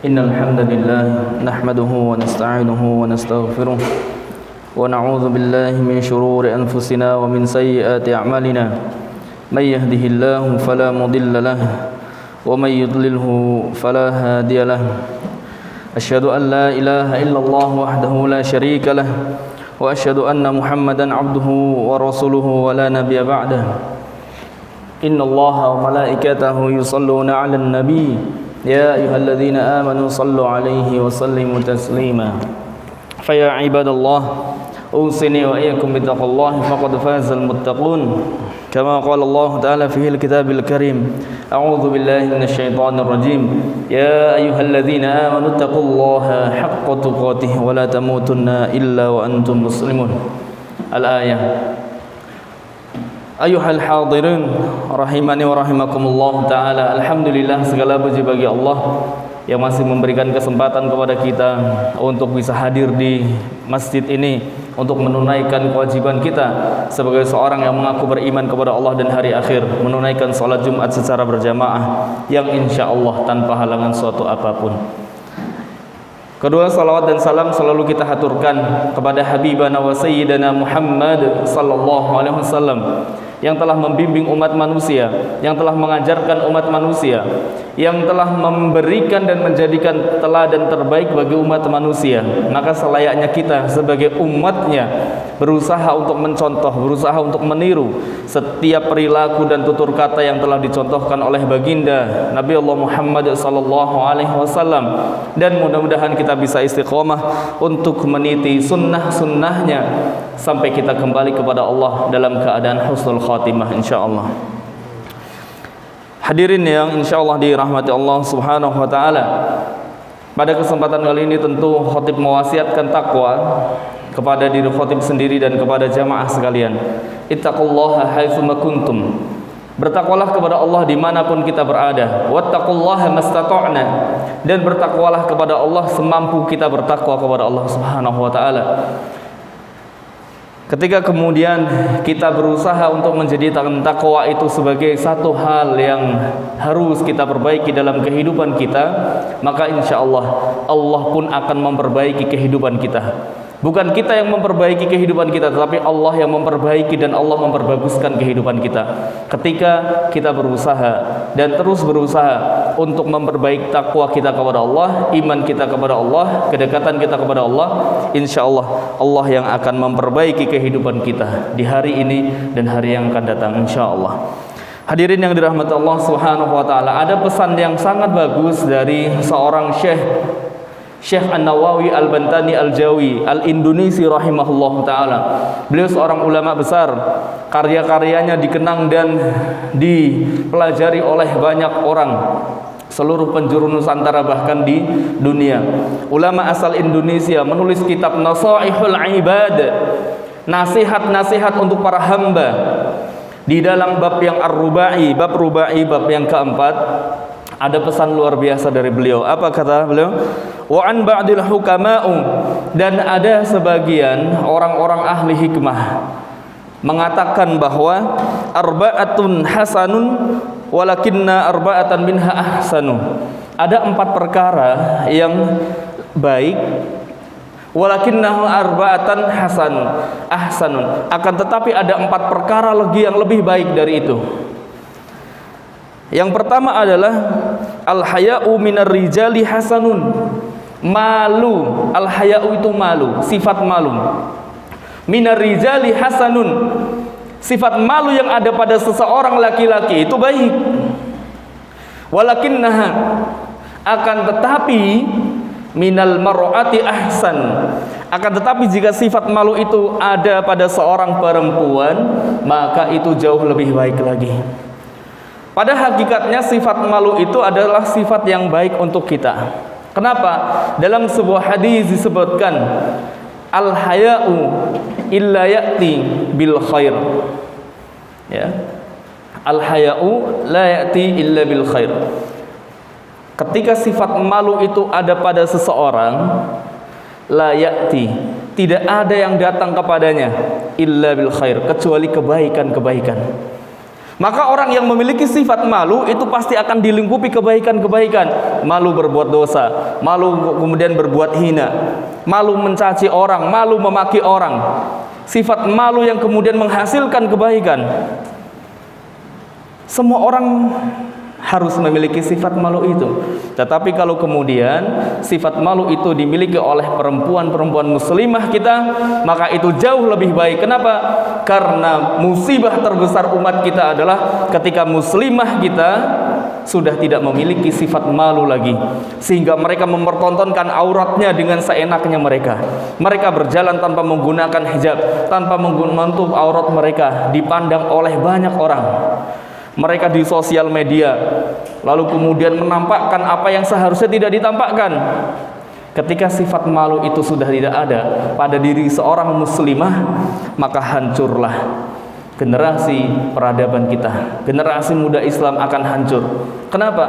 إن الحمد لله نحمده ونستعينه ونستغفره ونعوذ بالله من شرور أنفسنا ومن سيئات أعمالنا من يهده الله فلا مضل له ومن يضلله فلا هادي له أشهد أن لا إله إلا الله وحده لا شريك له وأشهد أن محمدا عبده ورسوله ولا نبي بعده إن الله وملائكته يصلون على النبي يا أيها الذين آمنوا صلوا عليه وسلموا تسليما فيا عباد الله أوصني وإياكم بتقوى الله فقد فاز المتقون كما قال الله تعالى في الكتاب الكريم أعوذ بالله من الشيطان الرجيم يا أيها الذين آمنوا اتقوا الله حق تقاته ولا تموتن إلا وأنتم مسلمون الآية. Ayuhal hadirin rahimani wa rahimakumullah ta'ala. Alhamdulillah, segala puji bagi Allah yang masih memberikan kesempatan kepada kita untuk bisa hadir di masjid ini untuk menunaikan kewajiban kita sebagai seorang yang mengaku beriman kepada Allah dan hari akhir, menunaikan salat Jumat secara berjamaah yang insya Allah tanpa halangan suatu apapun. Kedua, salawat dan salam selalu kita haturkan kepada Habibana wa Sayyidana Muhammad sallallahu alaihi wasallam yang telah membimbing umat manusia, yang telah mengajarkan umat manusia, yang telah memberikan dan menjadikan teladan terbaik bagi umat manusia. Maka selayaknya kita sebagai umatnya berusaha untuk mencontoh, berusaha untuk meniru setiap perilaku dan tutur kata yang telah dicontohkan oleh baginda Nabi Allah Muhammad sallallahu alaihi wasallam, dan mudah-mudahan kita bisa istiqomah untuk meniti sunnah-sunnahnya sampai kita kembali kepada Allah dalam keadaan husnul khatimah insyaallah. Hadirin yang insyaallah dirahmati Allah Subhanahu wa taala. Pada kesempatan kali ini tentu khatib mewasiatkan takwa kepada diri khatib sendiri dan kepada jamaah sekalian. Ittaqullaha haitsu ma kuntum. Bertakwalah kepada Allah dimanapun kita berada. Wattaqullaha mastata'na. Dan bertakwalah kepada Allah semampu kita bertakwa kepada Allah Subhanahu wa taala. Ketika kemudian kita berusaha untuk menjadikan takwa itu sebagai satu hal yang harus kita perbaiki dalam kehidupan kita, maka insya Allah Allah pun akan memperbaiki kehidupan kita. Bukan kita yang memperbaiki kehidupan kita, tetapi Allah yang memperbaiki dan Allah memperbaguskan kehidupan kita. Ketika kita berusaha dan terus berusaha untuk memperbaiki takwa kita kepada Allah, iman kita kepada Allah, kedekatan kita kepada Allah, insya Allah Allah yang akan memperbaiki kehidupan kita di hari ini dan hari yang akan datang insya Allah. Hadirin yang dirahmati Allah Subhanahu wa taala, ada pesan yang sangat bagus dari seorang Syekh An-Nawawi Al-Bantani Al-Jawi Al-Indonesi rahimahullah ta'ala. Beliau seorang ulama besar, karya-karyanya dikenang dan dipelajari oleh banyak orang, seluruh penjuru Nusantara bahkan di dunia. Ulama asal Indonesia menulis kitab Nasaihul Ibad, nasihat-nasihat untuk para hamba. Di dalam bab yang ar-rubai, bab rubai, bab yang keempat, ada pesan luar biasa dari beliau. Apa kata beliau? Wa an ba'dil hukama'u, dan ada sebagian orang-orang ahli hikmah mengatakan bahwa arba'atun hasanun walakinna arba'atan minha ahsanu. Ada 4 perkara yang baik, walakinnahu arba'atan ahsanun, akan tetapi ada 4 perkara lagi yang lebih baik dari itu. Yang pertama adalah al-haya'u minar rijali hasanun. Malu, al-haya'u itu malu, sifat malu. Minar rijali hasanun, sifat malu yang ada pada seseorang laki-laki itu baik. Walakinnaha, akan tetapi minal mar'ati ahsan, akan tetapi jika sifat malu itu ada pada seorang perempuan, maka itu jauh lebih baik lagi. Pada hakikatnya sifat malu itu adalah sifat yang baik untuk kita. Kenapa? Dalam sebuah hadis disebutkan al-haya'u illa ya'ti bil khair. Ya. Al-haya'u la ya'ti illa bil khair. Ketika sifat malu itu ada pada seseorang, la ya'ti, tidak ada yang datang kepadanya illa bil khair, kecuali kebaikan-kebaikan. Maka orang yang memiliki sifat malu itu pasti akan dilingkupi kebaikan-kebaikan. Malu berbuat dosa, malu kemudian berbuat hina, malu mencaci orang, malu memaki orang. Sifat malu yang kemudian menghasilkan kebaikan. Semua orang harus memiliki sifat malu itu. Tetapi kalau kemudian sifat malu itu dimiliki oleh perempuan-perempuan muslimah kita, maka itu jauh lebih baik. Kenapa? Karena musibah terbesar umat kita adalah ketika muslimah kita sudah tidak memiliki sifat malu lagi, sehingga mereka mempertontonkan auratnya dengan seenaknya mereka. Mereka berjalan tanpa menggunakan hijab, tanpa menutup aurat mereka, dipandang oleh banyak orang. Mereka di sosial media, lalu kemudian menampakkan apa yang seharusnya tidak ditampakkan. Ketika sifat malu itu sudah tidak ada pada diri seorang muslimah, maka hancurlah generasi peradaban kita. Generasi muda Islam akan hancur. Kenapa?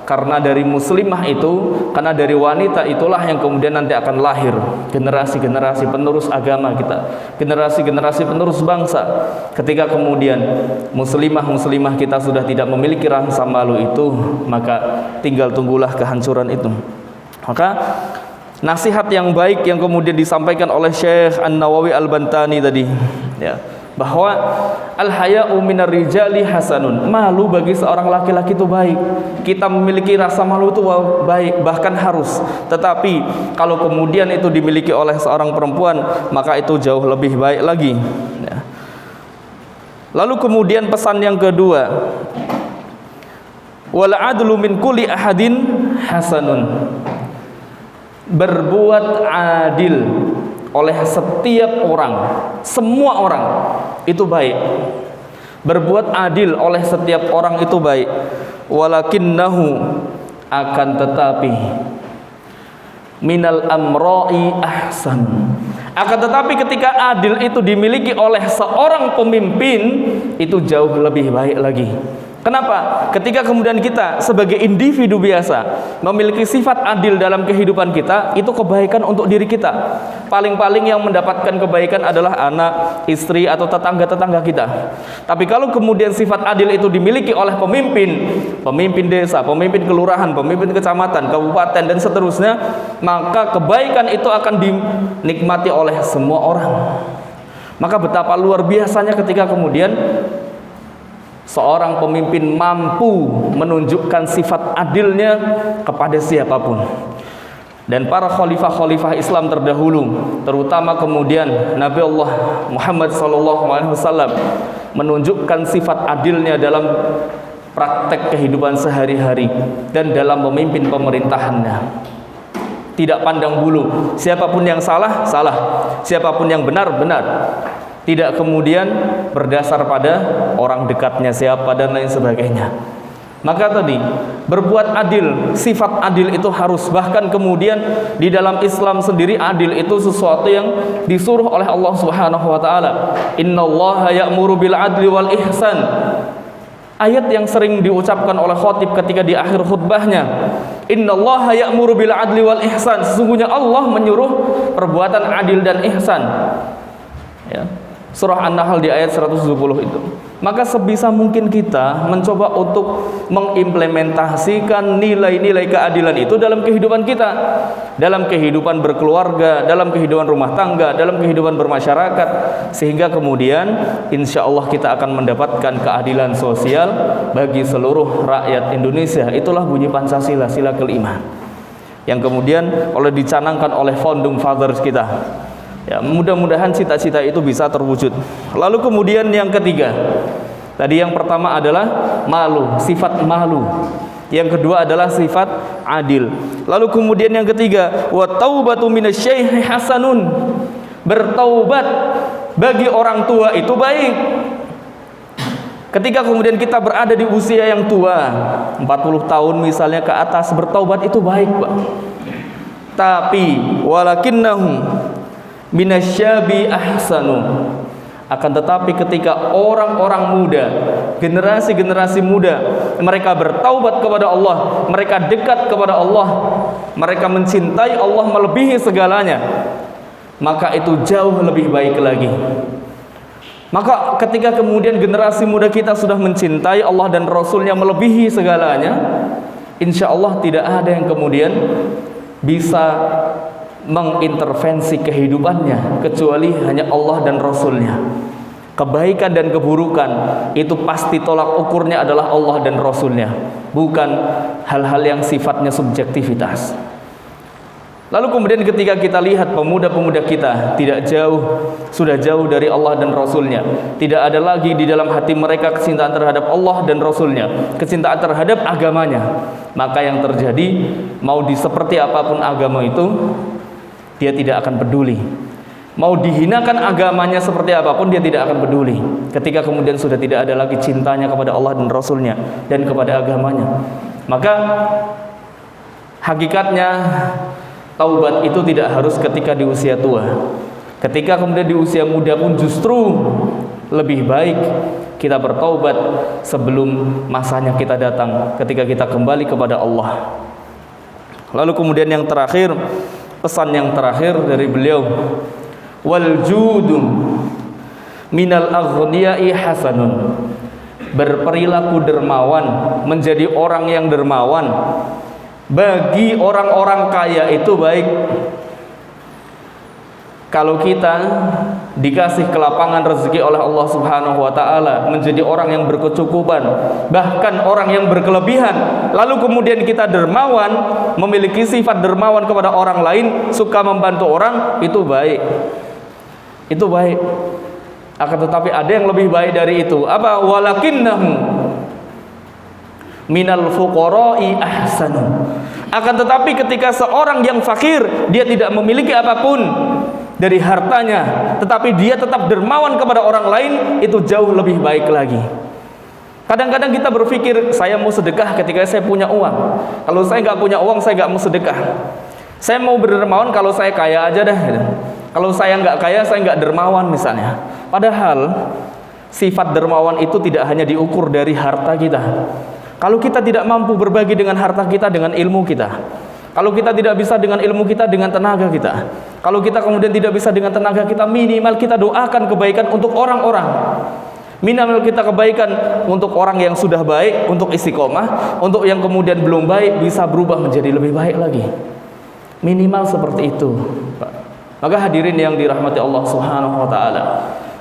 Karena dari muslimah itu, karena dari wanita itulah yang kemudian nanti akan lahir generasi-generasi penerus agama kita, generasi-generasi penerus bangsa. Ketika kemudian muslimah-muslimah kita sudah tidak memiliki rasa malu itu, maka tinggal tunggulah kehancuran itu. Maka nasihat yang baik yang kemudian disampaikan oleh Syekh An-Nawawi Al-Bantani tadi, ya, bahwa al-haya'u minar rijali hasanun, malu bagi seorang laki-laki itu baik. Kita memiliki rasa malu itu baik, bahkan harus. Tetapi kalau kemudian itu dimiliki oleh seorang perempuan, maka itu jauh lebih baik lagi, ya. Lalu kemudian pesan yang kedua, wal adlu min kulli ahadin hasanun, berbuat adil oleh setiap orang, semua orang itu baik. Berbuat adil oleh setiap orang itu baik. Walakinnahu, akan tetapi, minal amra'i ahsan, akan tetapi ketika adil itu dimiliki oleh seorang pemimpin, itu jauh lebih baik lagi. Kenapa? Ketika kemudian kita sebagai individu biasa memiliki sifat adil dalam kehidupan kita, itu kebaikan untuk diri kita. Paling-paling yang mendapatkan kebaikan adalah anak, istri, atau tetangga-tetangga kita. Tapi kalau kemudian sifat adil itu dimiliki oleh pemimpin desa, pemimpin kelurahan, pemimpin kecamatan, kabupaten, dan seterusnya, maka kebaikan itu akan dinikmati oleh semua orang. Maka betapa luar biasanya ketika kemudian seorang pemimpin mampu menunjukkan sifat adilnya kepada siapapun. Dan para khalifah-khalifah Islam terdahulu, terutama kemudian Nabi Allah Muhammad SAW, menunjukkan sifat adilnya dalam praktek kehidupan sehari-hari dan dalam memimpin pemerintahannya. Tidak pandang bulu, siapapun yang salah, salah, siapapun yang benar, benar. Tidak kemudian berdasar pada orang dekatnya siapa dan lain sebagainya. Maka tadi berbuat adil, sifat adil itu harus. Bahkan kemudian di dalam Islam sendiri, adil itu sesuatu yang disuruh oleh Allah Subhanahu wa taala. Innallaha ya'muru bil adli wal ihsan. Ayat yang sering diucapkan oleh khatib ketika di akhir khutbahnya. Innallaha ya'muru bil adli wal ihsan. Sesungguhnya Allah menyuruh perbuatan adil dan ihsan. Ya. Surah An-Nahl di ayat 170 itu. Maka sebisa mungkin kita mencoba untuk mengimplementasikan nilai-nilai keadilan itu dalam kehidupan kita, dalam kehidupan berkeluarga, dalam kehidupan rumah tangga, dalam kehidupan bermasyarakat, sehingga kemudian insya Allah kita akan mendapatkan keadilan sosial bagi seluruh rakyat Indonesia. Itulah bunyi Pancasila, sila kelima, yang kemudian oleh dicanangkan oleh founding fathers kita. Ya, mudah-mudahan cita-cita itu bisa terwujud. Lalu kemudian yang ketiga, tadi yang pertama adalah malu, sifat malu. Yang kedua adalah sifat adil. Lalu kemudian yang ketiga, wa taubatu minasyaikh hasanun, bertaubat bagi orang tua itu baik. Ketika kemudian kita berada di usia yang tua, 40 tahun misalnya ke atas, bertaubat itu baik, Pak. Tapi walakinnahum minasyabi ahsanu, akan tetapi ketika orang-orang muda, generasi-generasi muda, mereka bertaubat kepada Allah, mereka dekat kepada Allah, mereka mencintai Allah melebihi segalanya, maka itu jauh lebih baik lagi. Maka ketika kemudian generasi muda kita sudah mencintai Allah dan Rasulnya melebihi segalanya, insya Allah tidak ada yang kemudian bisa mengintervensi kehidupannya kecuali hanya Allah dan Rasulnya. Kebaikan dan keburukan itu pasti tolak ukurnya adalah Allah dan Rasulnya, bukan hal-hal yang sifatnya subjektivitas. Lalu kemudian ketika kita lihat pemuda-pemuda kita sudah jauh dari Allah dan Rasulnya, tidak ada lagi di dalam hati mereka kecintaan terhadap Allah dan Rasulnya, kecintaan terhadap agamanya, maka yang terjadi, mau di seperti apapun agama itu, dia tidak akan peduli. Mau dihinakan agamanya seperti apapun, dia tidak akan peduli. Ketika kemudian sudah tidak ada lagi cintanya kepada Allah dan Rasulnya dan kepada agamanya, maka hakikatnya taubat itu tidak harus ketika di usia tua. Ketika kemudian di usia muda pun justru lebih baik kita bertaubat sebelum masanya kita datang, ketika kita kembali kepada Allah. Lalu kemudian yang terakhir, pesan yang terakhir dari beliau, wal judu minal aghniyai hasanun. Berperilaku dermawan, menjadi orang yang dermawan bagi orang-orang kaya itu baik. Kalau kita dikasih kelapangan rezeki oleh Allah Subhanahu wa taala menjadi orang yang berkecukupan, bahkan orang yang berkelebihan, lalu kemudian kita dermawan, memiliki sifat dermawan kepada orang lain, suka membantu orang, itu baik. Itu baik. Akan tetapi ada yang lebih baik dari itu. Apa? Walakinnahum minal fuqara'i ahsan. Akan tetapi ketika seorang yang fakir, dia tidak memiliki apapun dari hartanya, tetapi dia tetap dermawan kepada orang lain, itu jauh lebih baik lagi. Kadang-kadang kita berpikir, saya mau sedekah ketika saya punya uang. Kalau saya nggak punya uang, saya nggak mau sedekah. Saya mau berdermawan kalau saya kaya aja dah. Kalau saya nggak kaya, saya nggak dermawan misalnya. Padahal sifat dermawan itu tidak hanya diukur dari harta kita. Kalau kita tidak mampu berbagi dengan harta kita, dengan ilmu kita, kalau kita tidak bisa dengan ilmu kita, dengan tenaga kita, kalau kita kemudian tidak bisa dengan tenaga kita, minimal kita doakan kebaikan untuk orang-orang, minimal kita kebaikan untuk orang yang sudah baik, untuk istiqomah, untuk yang kemudian belum baik bisa berubah menjadi lebih baik lagi. Minimal seperti itu. Maka hadirin yang dirahmati Allah Subhanahu wa taala,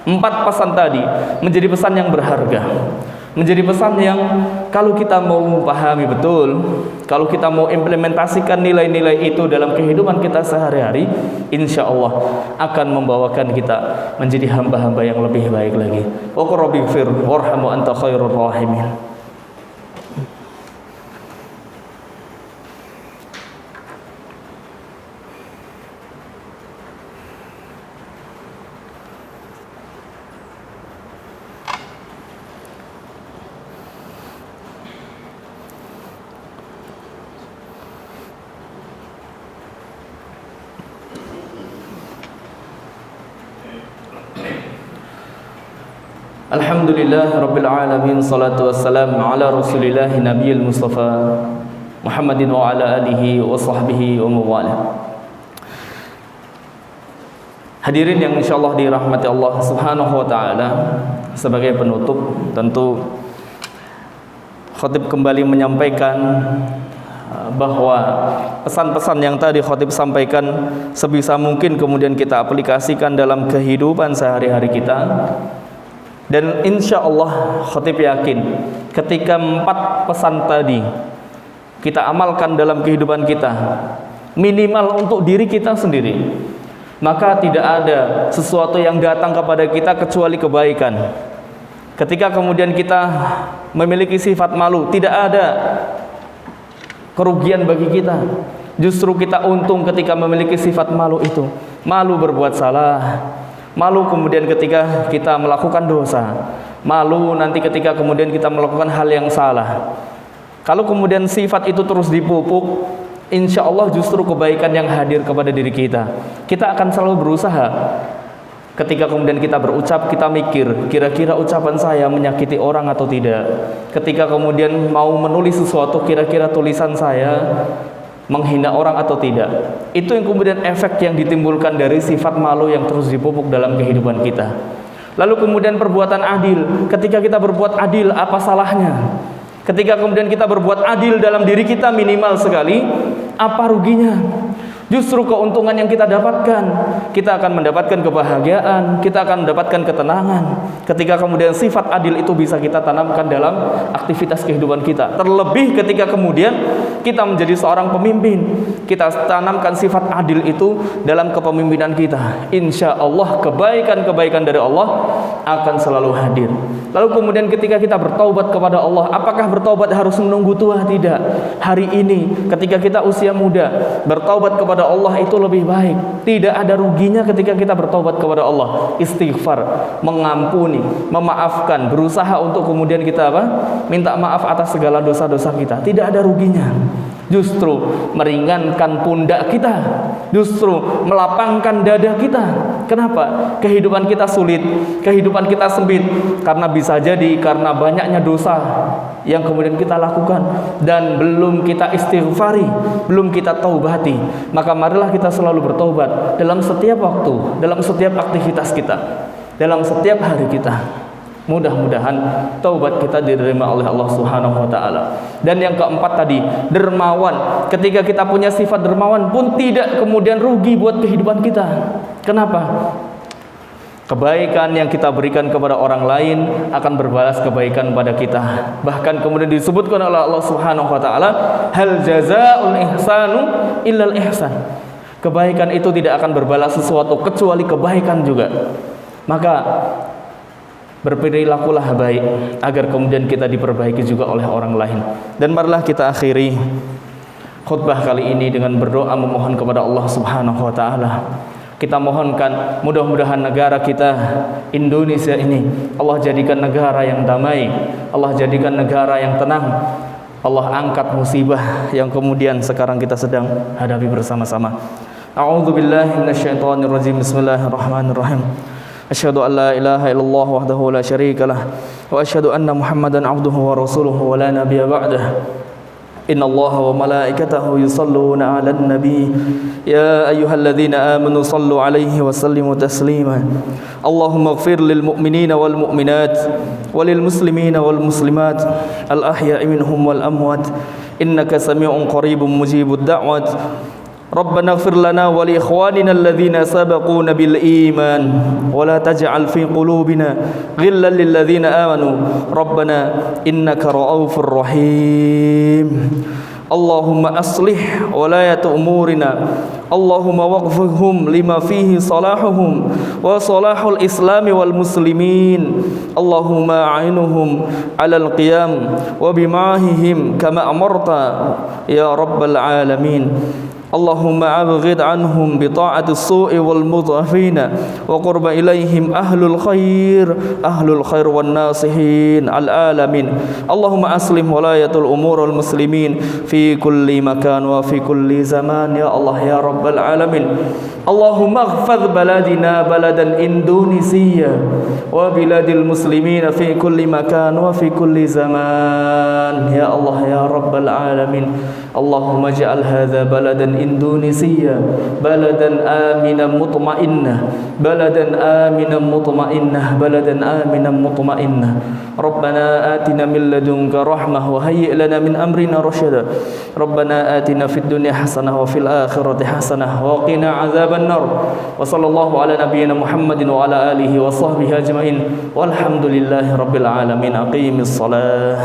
4 pesan tadi menjadi pesan yang berharga, menjadi pesan yang kalau kita mau pahami betul, kalau kita mau implementasikan nilai-nilai itu dalam kehidupan kita sehari-hari, insya Allah akan membawakan kita menjadi hamba-hamba yang lebih baik lagi. Wa qur rabbighfir warhamhu anta khairur rahimin. Alhamdulillah Rabbil Alamin, salatu wassalam ala rasulillah nabiyil mustafa Muhammadin wa ala alihi wa sahbihi wa mawala. Hadirin yang insyaallah dirahmati Allah Subhanahu wa ta'ala, sebagai penutup tentu khatib kembali menyampaikan bahwa pesan-pesan yang tadi khatib sampaikan sebisa mungkin kemudian kita aplikasikan dalam kehidupan sehari-hari kita. Dan insya Allah khatib yakin ketika 4 pesan tadi kita amalkan dalam kehidupan kita, minimal untuk diri kita sendiri, maka tidak ada sesuatu yang datang kepada kita kecuali kebaikan. Ketika kemudian kita memiliki sifat malu, tidak ada kerugian bagi kita. Justru kita untung ketika memiliki sifat malu itu. Malu berbuat salah, malu kemudian ketika kita melakukan dosa, malu nanti ketika kemudian kita melakukan hal yang salah. Kalau kemudian sifat itu terus dipupuk, insya Allah justru kebaikan yang hadir kepada diri kita. Kita akan selalu berusaha. Ketika kemudian kita berucap, kita mikir, kira-kira ucapan saya menyakiti orang atau tidak. Ketika kemudian mau menulis sesuatu, kira-kira tulisan saya menghina orang atau tidak. Itu yang kemudian efek yang ditimbulkan dari sifat malu yang terus dipupuk dalam kehidupan kita. Lalu kemudian perbuatan adil. Ketika kita berbuat adil, apa salahnya? Ketika kemudian kita berbuat adil dalam diri kita minimal sekali, apa ruginya? Justru keuntungan yang kita dapatkan, kita akan mendapatkan kebahagiaan, kita akan mendapatkan ketenangan. Ketika kemudian sifat adil itu bisa kita tanamkan dalam aktivitas kehidupan kita. Terlebih ketika kemudian kita menjadi seorang pemimpin, kita tanamkan sifat adil itu dalam kepemimpinan kita. Insya Allah kebaikan-kebaikan dari Allah akan selalu hadir. Lalu kemudian ketika kita bertaubat kepada Allah, apakah bertaubat harus menunggu tua? Tidak. Hari ini ketika kita usia muda, bertaubat kepada Allah itu lebih baik. Tidak ada ruginya ketika kita bertaubat kepada Allah, istighfar, mengampuni, memaafkan, berusaha untuk kemudian kita minta maaf atas segala dosa-dosa kita. Tidak ada ruginya. Justru meringankan pundak kita, justru melapangkan dada kita. Kenapa? Kehidupan kita sulit, kehidupan kita sempit, karena bisa jadi karena banyaknya dosa yang kemudian kita lakukan dan belum kita istighfari, belum kita taubati. Maka marilah kita selalu bertaubat dalam setiap waktu, dalam setiap aktivitas kita, dalam setiap hari kita. Mudah-mudahan taubat kita diterima oleh Allah Subhanahu wa taala. Dan yang keempat tadi, dermawan. Ketika kita punya sifat dermawan pun tidak kemudian rugi buat kehidupan kita. Kenapa? Kebaikan yang kita berikan kepada orang lain akan berbalas kebaikan pada kita. Bahkan kemudian disebutkan oleh Allah Subhanahu wa taala, hal jazaa'ul ihsanu illal ihsan. Kebaikan itu tidak akan berbalas sesuatu kecuali kebaikan juga. Maka berperilakulah baik agar kemudian kita diperbaiki juga oleh orang lain. Dan marilah kita akhiri khutbah kali ini dengan berdoa memohon kepada Allah Subhanahu wa taala. Kita mohonkan mudah-mudahan negara kita Indonesia ini Allah jadikan negara yang damai, Allah jadikan negara yang tenang. Allah angkat musibah yang kemudian sekarang kita sedang hadapi bersama-sama. A'udzubillahi minasyaitonirrajim. Bismillahirrahmanirrahim. Asyhadu an la ilaha illallah wahdahu la syarika lah wa asyhadu anna Muhammadan abduhu wa rasuluhu wa la nabiyya ba'dah. Inna Allaha wa malaikatahu yusalluna 'alan nabi ya ayyuhalladzina amanu sallu 'alaihi wa sallimu taslima. Allahumma ighfir lil mu'minina wal mu'minat walil muslimina wal muslimat al ahya'i minhum wal amwat innaka samii'un qaribun mujibud da'wat. ربنا اغفر لنا ولإخواننا الذين سبقونا بالإيمان ولا تجعل في قلوبنا غلا للذين آمنوا ربنا إنك رؤوف رحيم. اللهم أصلح ولاية أمورنا اللهم وقفهم لما فيه صلاحهم وصلاح الإسلام والمسلمين اللهم أعينهم على القيام وبمعاههم كما أمرت يا رب العالمين. اللهم أبغض عنهم بطاعة السوء والمضعفين وقرب إليهم أهل الخير والناصحين العالمين. اللهم أسلم ولاية الأمور المسلمين في كل مكان وفي كل زمان يا الله يا رب العالمين. اللهم اغفظ بلدنا بلدا إندونيسيا وبلاد المسلمين في كل مكان وفي كل زمان يا الله يا رب العالمين. اللهم اجعل هذا بلدا إندونيسيا بلدا آمنا مطمئنا بلدا آمنا مطمئنا بلدا آمنا مطمئنا. ربنا آتنا من لدنك رحمة وهيئ لنا من أمرنا رشدا. ربنا آتنا في الدنيا حسنة وفي الآخرة حسنة وقنا عذاب النار. وصلى الله على نبينا محمد وعلى آله وصحبه أجمعين والحمد لله رب العالمين. أقيم الصلاة.